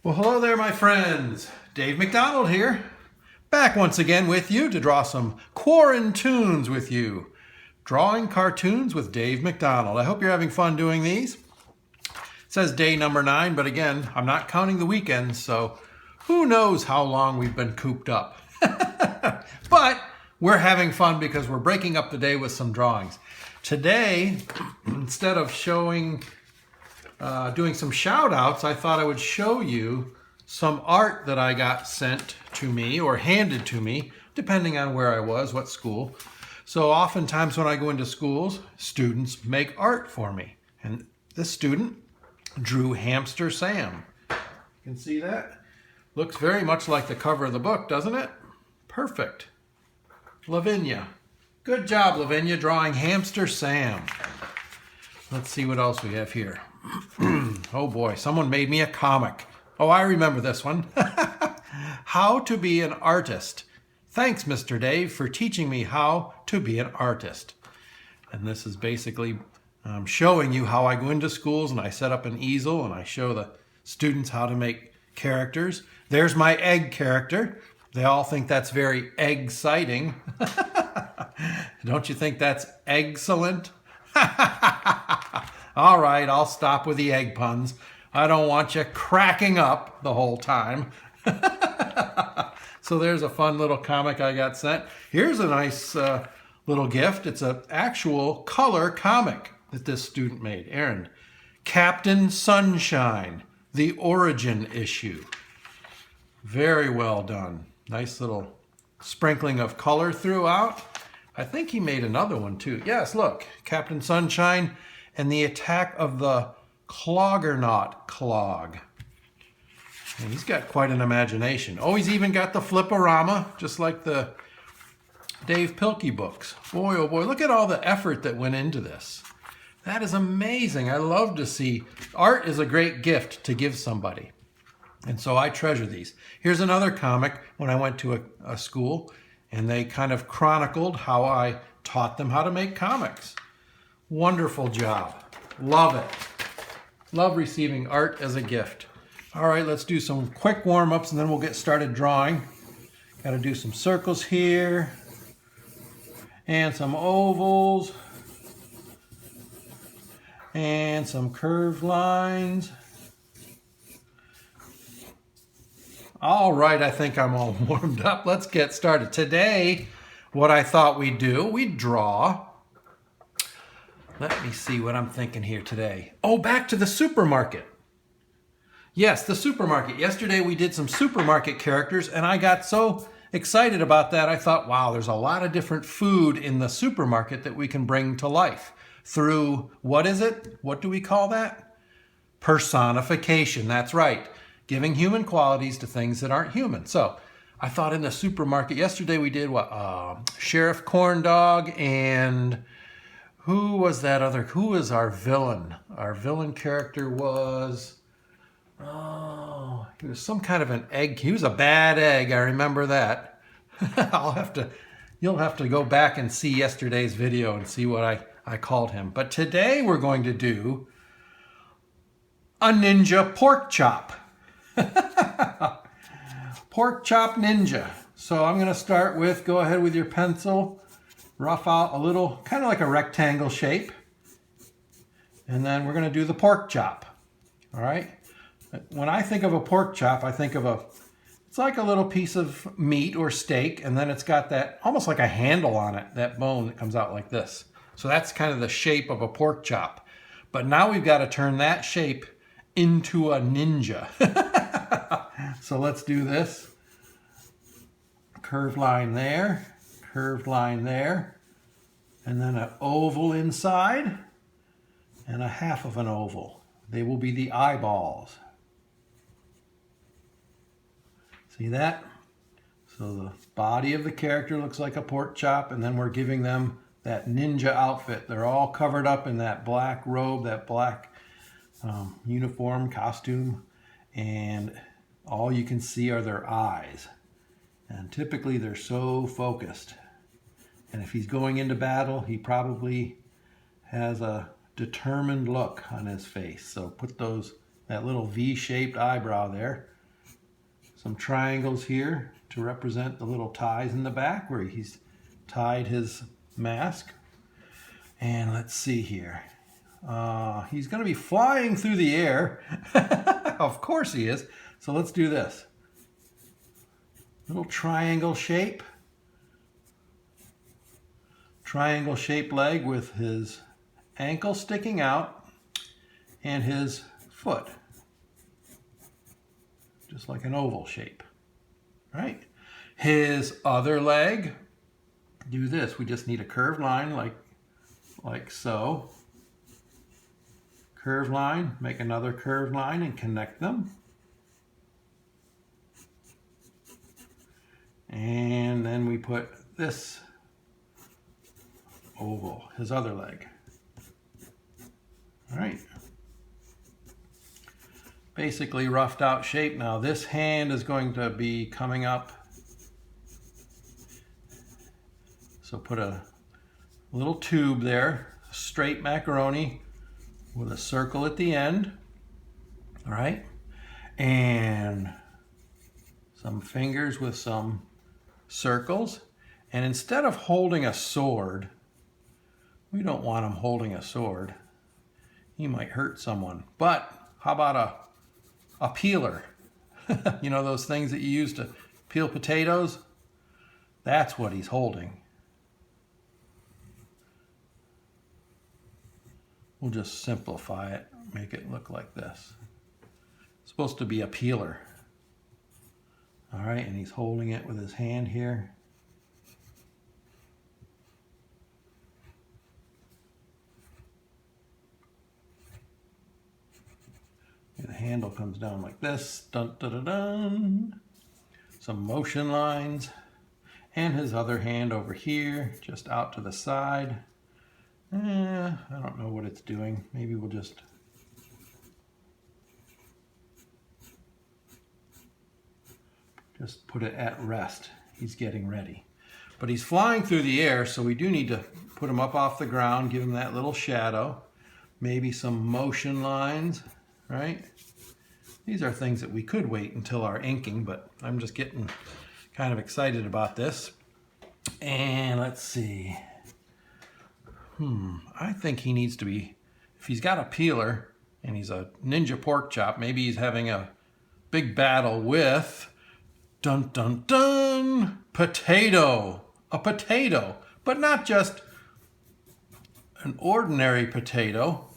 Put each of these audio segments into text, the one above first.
Well, hello there, my friends. Dave McDonald here. Back once again with you to draw some quarantunes with you. Drawing cartoons with Dave McDonald. I hope you're having fun doing these. It says day number 9, but again, I'm not counting the weekends, so who knows how long we've been cooped up. But we're having fun because we're breaking up the day with some drawings. Today, instead of doing some shout outs, I thought I would show you some art that I got sent to me or handed to me, depending on where I was, what school. So oftentimes when I go into schools, students make art for me. And this student drew Hamster Sam. You can see that? Looks very much like the cover of the book, doesn't it? Perfect. Lavinia. Good job, Lavinia, drawing Hamster Sam. Let's see what else we have here. Oh boy, someone made me a comic. Oh, I remember this one. How to be an artist. Thanks, Mr. Dave, for teaching me how to be an artist. And this is basically showing you how I go into schools and I set up an easel and I show the students how to make characters. There's my egg character. They all think that's very egg-citing. Don't you think that's excellent? All right, I'll stop with the egg puns. I don't want you cracking up the whole time. So there's a fun little comic I got sent. Here's a nice little gift. It's an actual color comic that this student made. Aaron, Captain Sunshine, the origin issue. Very well done. Nice little sprinkling of color throughout. I think he made another one too. Yes, look, Captain Sunshine and the attack of the Cloggernaut clog. And he's got quite an imagination. Oh, he's even got the flip-o-rama, just like the Dave Pilkey books. Boy, oh boy, look at all the effort that went into this. That is amazing. I love to see. Art is a great gift to give somebody. And so I treasure these. Here's another comic when I went to a school, and they kind of chronicled how I taught them how to make comics. Wonderful job. Love it. Love receiving art as a gift. All right, let's do some quick warm-ups and then we'll get started drawing. Got to do some circles here and some ovals and some curved lines. All right, I think I'm all warmed up. Let's get started. Today, what I thought we'd do, we'd draw. Let me see what I'm thinking here today. Oh, back to the supermarket. Yes, the supermarket. Yesterday we did some supermarket characters and I got so excited about that. I thought, wow, there's a lot of different food in the supermarket that we can bring to life through, what is it? What do we call that? Personification. That's right. Giving human qualities to things that aren't human. So I thought in the supermarket, yesterday we did what? Sheriff Corn Dog and who was that other? Who was our villain? Our villain character was, he was some kind of an egg. He was a bad egg. I remember that. You'll have to go back and see yesterday's video and see what I called him. But today we're going to do a ninja pork chop. Pork chop ninja. So I'm going to start with, go ahead with your pencil, rough out a little, kind of like a rectangle shape. And then we're going to do the pork chop. All right. When I think of a pork chop, I think of it's like a little piece of meat or steak, and then it's got that, almost like a handle on it, that bone that comes out like this. So that's kind of the shape of a pork chop. But now we've got to turn that shape into a ninja. So let's do this. Curved line there, curved line there, and then an oval inside, and a half of an oval. They will be the eyeballs. See that? So the body of the character looks like a pork chop, and then we're giving them that ninja outfit. They're all covered up in that black robe, that black uniform, costume, and all you can see are their eyes. And typically they're so focused. And if he's going into battle, he probably has a determined look on his face. So put those that little V-shaped eyebrow there. Some triangles here to represent the little ties in the back where he's tied his mask. And let's see here. He's going to be flying through the air. Of course he is. So let's do this. Little triangle shape. Triangle shaped leg with his ankle sticking out and his foot. Just like an oval shape. Right? His other leg, do this. We just need a curved line like so. Curved line, make another curved line and connect them. And then we put this oval, his other leg. All right. Basically roughed out shape now. This hand is going to be coming up. So put a little tube there, straight macaroni with a circle at the end. All right. And some fingers with some circles. And instead of holding a sword, we don't want him holding a sword. He might hurt someone. But how about a peeler? You know those things that you use to peel potatoes? That's what he's holding. We'll just simplify it, make it look like this. It's supposed to be a peeler. All right, and he's holding it with his hand here. And the handle comes down like this. Dun, dun, dun, dun. Some motion lines. And his other hand over here, just out to the side. I don't know what it's doing. Maybe we'll just put it at rest. He's getting ready. But he's flying through the air, so we do need to put him up off the ground, give him that little shadow, maybe some motion lines, right? These are things that we could wait until our inking, but I'm just getting kind of excited about this. And let's see. I think he needs to be, if he's got a peeler and he's a ninja pork chop, maybe he's having a big battle with, dun dun dun, potato. A potato, but not just an ordinary potato.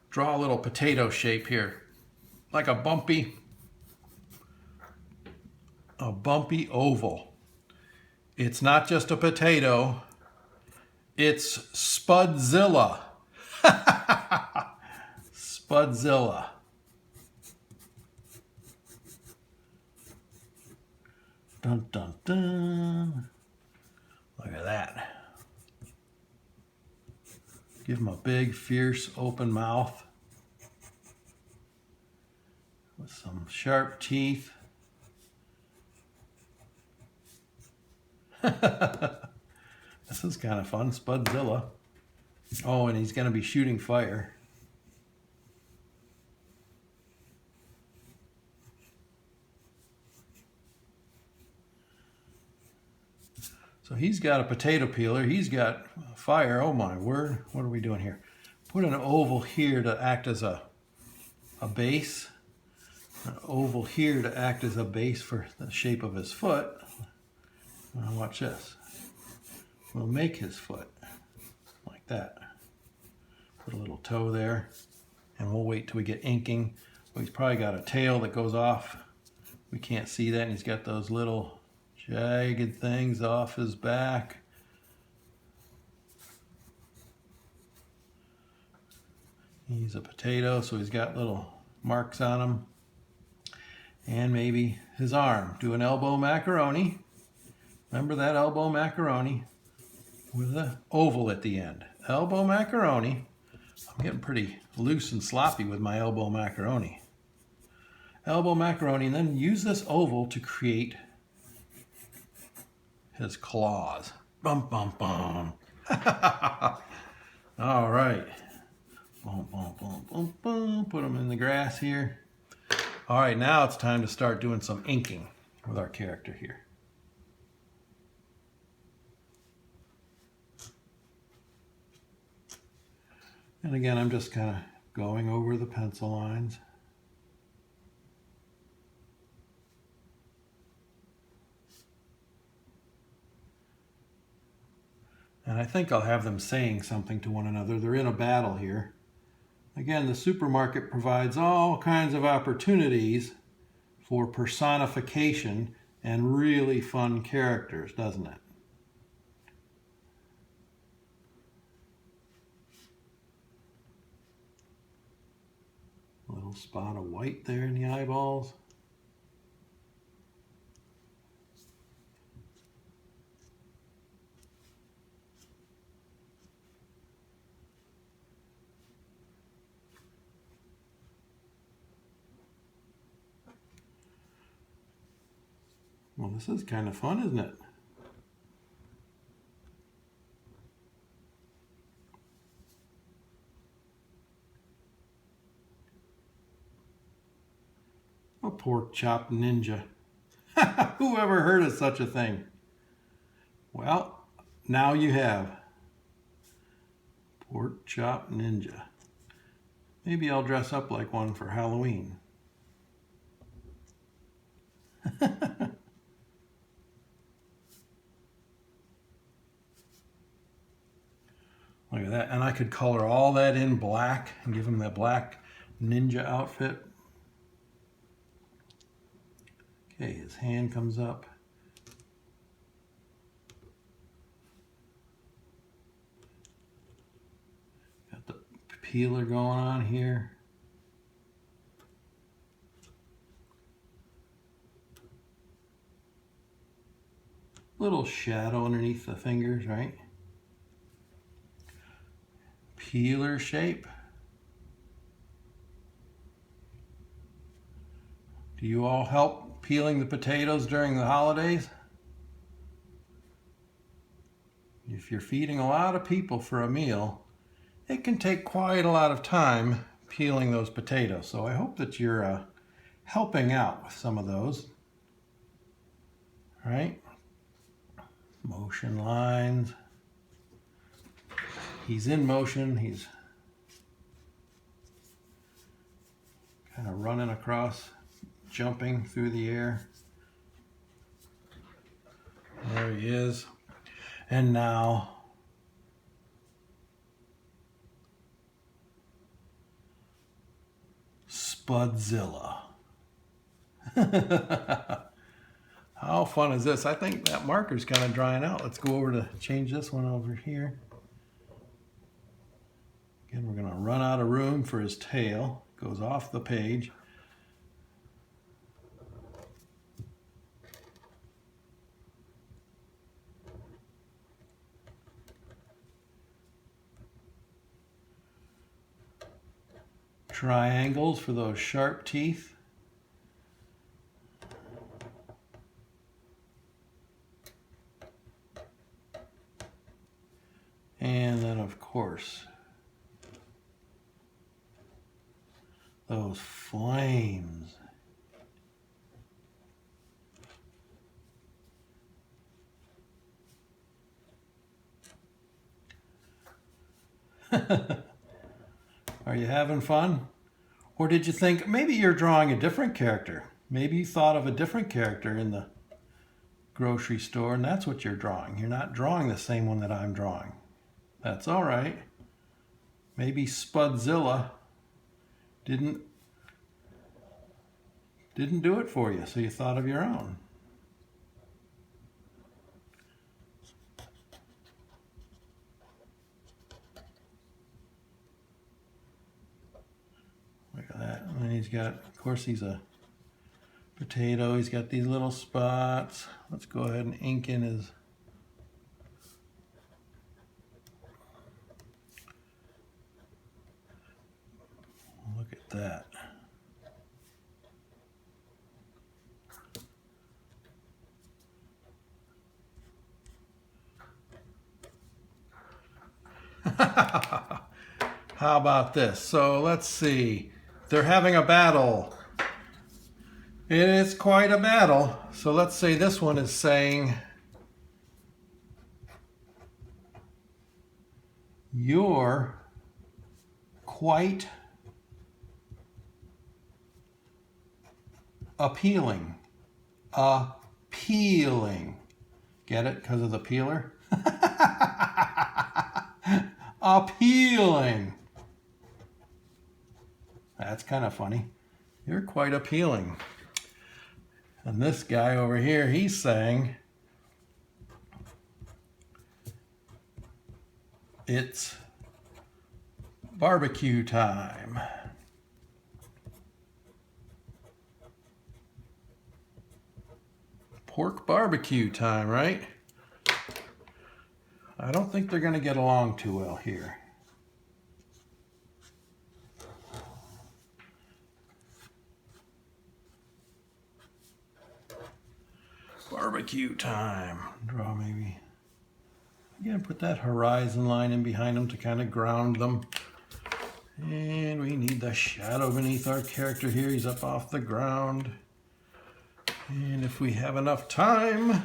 Draw a little potato shape here, like a bumpy oval. It's not just a potato. It's Spudzilla. Spudzilla. Dun dun dun. Look at that. Give him a big, fierce, open mouth with some sharp teeth. This is kind of fun, Spudzilla. Oh, and he's going to be shooting fire. So he's got a potato peeler. He's got fire. Oh my word. What are we doing here? Put an oval here to act as a base. An oval here to act as a base for the shape of his foot. Now watch this. We'll make his foot like that. Put a little toe there, and we'll wait till we get inking. Well, he's probably got a tail that goes off. We can't see that, and he's got those little jagged things off his back. He's a potato, so he's got little marks on him. And maybe his arm. Do an elbow macaroni. Remember that elbow macaroni with an oval at the end. Elbow macaroni. I'm getting pretty loose and sloppy with my elbow macaroni. Elbow macaroni, and then use this oval to create his claws. Bum, bum, bum. All right. Boom, boom, boom, boom, boom. Put them in the grass here. All right, now it's time to start doing some inking with our character here. And again, I'm just kind of going over the pencil lines. And I think I'll have them saying something to one another. They're in a battle here. Again, the supermarket provides all kinds of opportunities for personification and really fun characters, doesn't it? A little spot of white there in the eyeballs. Well, this is kind of fun, isn't it? A pork chop ninja. Who ever heard of such a thing? Well, now you have. Pork chop ninja. Maybe I'll dress up like one for Halloween. Look at that. And I could color all that in black and give him that black ninja outfit. Okay, his hand comes up. Got the peeler going on here. Little shadow underneath the fingers, right? Peeler shape. Do you all help peeling the potatoes during the holidays? If you're feeding a lot of people for a meal, it can take quite a lot of time peeling those potatoes. So I hope that you're helping out with some of those. All right? Motion lines. He's in motion. He's kind of running across, jumping through the air. There he is. And now Spudzilla. How fun is this? I think that marker's kind of drying out. Let's go over to change this one over here. Again, we're going to run out of room for his tail. Goes off the page. Triangles for those sharp teeth. And then, of course, those flames. Are you having fun? Or did you think maybe you're drawing a different character? Maybe you thought of a different character in the grocery store and that's what you're drawing. You're not drawing the same one that I'm drawing. That's all right. Maybe Spudzilla didn't do it for you, so you thought of your own. Look at that. And he's got, of course, he's a potato. He's got these little spots. Let's go ahead and ink in his. Look at that. How about this? So let's see. They're having a battle. It's quite a battle. So let's say this one is saying, you're quite appealing. Appealing. Get it? Because of the peeler? Appealing. That's kind of funny. You're quite appealing. And this guy over here, he's saying, it's barbecue time. Pork barbecue time, right? I don't think they're going to get along too well here. Barbecue time. Draw maybe. Again, put that horizon line in behind them to kind of ground them. And we need the shadow beneath our character here. He's up off the ground. And if we have enough time,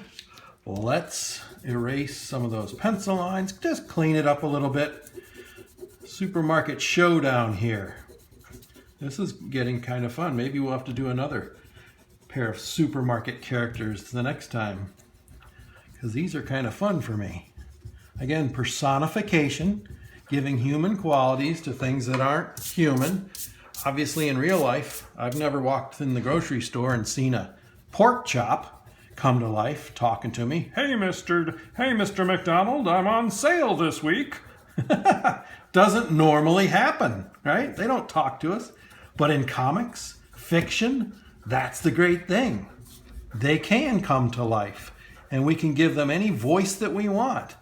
let's erase some of those pencil lines. Just clean it up a little bit. Supermarket Showdown here. This is getting kind of fun. Maybe we'll have to do another pair of supermarket characters the next time, because these are kind of fun for me. Again, personification, giving human qualities to things that aren't human. Obviously, in real life, I've never walked in the grocery store and seen a pork chop come to life talking to me. Hey, Mr. McDonald, I'm on sale this week. Doesn't normally happen, right? They don't talk to us. But in comics, fiction, that's the great thing. They can come to life, and we can give them any voice that we want,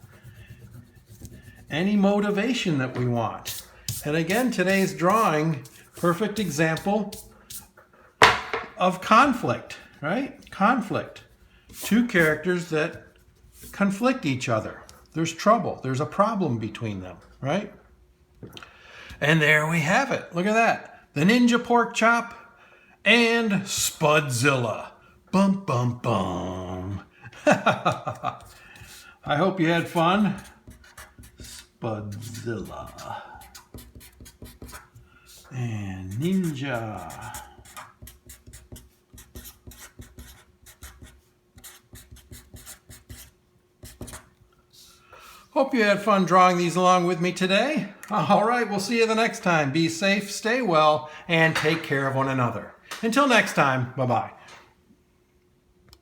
any motivation that we want. And again, today's drawing, perfect example of conflict, right? Conflict. Two characters that conflict each other. There's trouble. There's a problem between them, right? And there we have it. Look at that. The Ninja Pork Chop and Spudzilla. Bum, bum, bum. I hope you had fun. Spudzilla. And Ninja. Hope you had fun drawing these along with me today. All right, we'll see you the next time. Be safe, stay well, and take care of one another. Until next time, bye-bye.